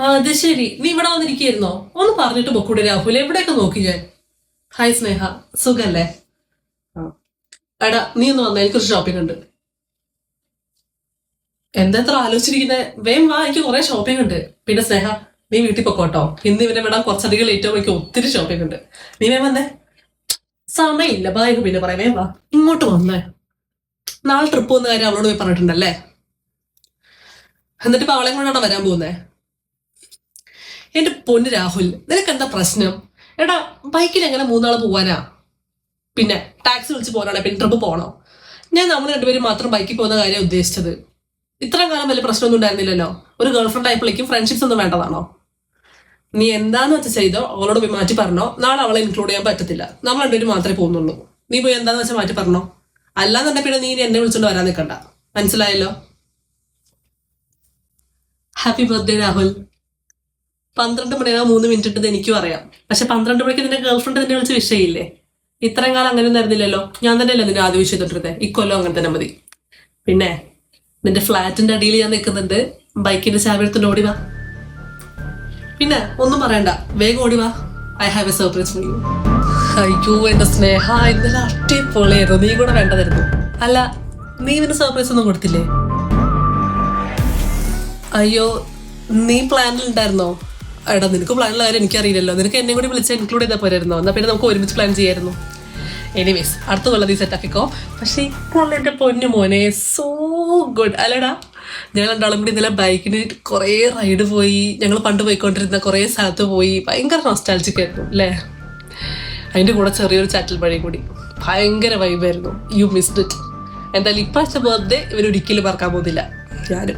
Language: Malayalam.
ആ അത് ശരി, നീ ഇവിടെ വന്നിരിക്കുകയായിരുന്നോ? ഒന്ന് പറഞ്ഞിട്ട് പൊക്കൂടെ രാഹുൽ, എവിടെയൊക്കെ നോക്കി ഞാൻ. ഹായ് സ്നേഹ, സുഖല്ലേ? ആ. എടാ നീ ഒന്ന് വന്ന, എനിക്കൊരു ഷോപ്പിംഗ് ഉണ്ട്. എന്താ എത്ര ആലോചിച്ചിരിക്കുന്നത്? വേം വാ, എനിക്ക് കുറെ ഷോപ്പിംഗ് ഉണ്ട്. പിന്നെ സ്നേഹ, നീ വീട്ടിൽ പൊക്കോട്ടോ. ഇന്ന് ഇവനെ വിടാൻ കുറച്ചധികം ലേറ്റ് ആവും, എനിക്ക് ഒത്തിരി ഷോപ്പിംഗ് ഉണ്ട്. നീ വേം വന്നേ. സമയമില്ല, ബാഗ് പിന്നെ പറയാം. വേം വാ, ഇങ്ങോട്ട് വന്നേ. നാളെ ട്രിപ്പ് പോകുന്ന കാര്യം അവളോട് പോയി പറഞ്ഞിട്ടുണ്ടല്ലേ? എന്നിട്ട് ഇപ്പൊ അവളെ കൊണ്ടാണോ വരാൻ പോകുന്നേ? എന്റെ പൊന്ന് രാഹുൽ, നിനക്ക് എന്താ പ്രശ്നം? എടാ, ബൈക്കിൽ എങ്ങനെ മൂന്നാള് പോവാനാ? പിന്നെ ടാക്സി വിളിച്ച് പോകാനാണ്, പിന്നെ ട്രിപ്പ് പോകണോ? ഞാൻ നമ്മൾ രണ്ടുപേരും മാത്രം ബൈക്കിൽ പോകുന്ന കാര്യം ഉദ്ദേശിച്ചത്. ഇത്രയും കാലം വലിയ പ്രശ്നമൊന്നും ഉണ്ടായിരുന്നില്ലല്ലോ. ഒരു ഗേൾ ഫ്രണ്ട് ആയപ്പോഴേക്കും ഫ്രണ്ട്ഷിപ്സ് ഒന്നും വേണ്ടതാണോ? നീ എന്താന്ന് വെച്ചാൽ ചെയ്തോ, അവളോട് പോയി മാറ്റി പറഞ്ഞോ. നാളെ അവളെ ഇൻക്ലൂഡ് ചെയ്യാൻ പറ്റത്തില്ല, നമ്മൾ രണ്ടുപേരും മാത്രമേ പോകുന്നുള്ളൂ. നീ പോയി എന്താന്ന് വെച്ചാൽ മാറ്റി പറഞ്ഞോ. അല്ലാന്നുണ്ടെ പിന്നെ നീ ഇനി എന്നെ വിളിച്ചോണ്ട് വരാൻ നിൽക്കണ്ട. മനസ്സിലായല്ലോ? Happy birthday Rahul. 12 മണിയാകാൻ 3 മിനിറ്റ് ഇട്ടത് എനിക്കും അറിയാം. പക്ഷെ 12 മണിക്ക് നിന്റെ ഗേൾ ഫ്രണ്ട് തന്നെ വിളിച്ച് വിഷയില്ലേ? ഇത്രയും കാലം അങ്ങനെ ഒന്നും ആയിരുന്നില്ലല്ലോ. ഞാൻ തന്നെയല്ലേ നിന്നെ ആദ്യം വിഷയം തൊട്ടിരുന്നത്. ഇക്കൊല്ലം അങ്ങനെ തന്നെ മതി. പിന്നെ നിന്റെ ഫ്ലാറ്റിന്റെ അടിയിൽ ഞാൻ നിൽക്കുന്നുണ്ട്. ബൈക്കിന്റെ ചാവി എടുത്തുകൊണ്ട് ഓടി വാ. പിന്നെ ഒന്നും പറയണ്ട, വേഗം ഓടി വാ. I have A surprise for you. അയ്യോ എന്റെ സ്നേഹ, ഇന്നലെ അടിപൊളിയായിരുന്നു. നീ കൂടെ വേണ്ടതായിരുന്നു. അല്ല, നീ നിന്റെ സർപ്രൈസ് ഒന്നും കൊടുത്തില്ലേ? അയ്യോ, നീ പ്ലാനിൽ ഉണ്ടായിരുന്നോ? എടാ, നിനക്ക് പ്ലാനുള്ള കാര്യം എനിക്കറിയില്ലല്ലോ. നിനക്ക് എന്നെ കൂടി വിളിച്ച് ഇൻക്ലൂഡ് ചെയ്താൽ പോരായിരുന്നോ? എന്നാൽ പിന്നെ നമുക്ക് ഒരുമിച്ച് പ്ലാൻ ചെയ്യായിരുന്നു. എനിവേസ്, അടുത്ത കൊല്ലം നീ സെറ്റാക്കിക്കോ. പക്ഷേ ഇപ്പോൾ എന്റെ പൊന്നു മോനെ, സോ ഗുഡ് അല്ലടാ. ഞങ്ങൾ രണ്ടാളും കൂടി ഇന്നലെ ബൈക്കിന് കുറേ റൈഡ് പോയി. ഞങ്ങൾ പണ്ട് പോയിക്കൊണ്ടിരുന്ന കുറേ സ്ഥലത്ത് പോയി. ഭയങ്കര നൊസ്റ്റാൾജിക് ആയിരുന്നു അല്ലേ? അതിൻ്റെ കൂടെ ചെറിയൊരു ചാറ്റൽ വഴി കൂടി. ഭയങ്കര വൈബായിരുന്നു. U missed it. എന്തായാലും ഇപ്രാവശ്യം ബർത്ത്ഡേ ഇവരൊരിക്കലും മറക്കാൻ പോകുന്നില്ല. ഞാനും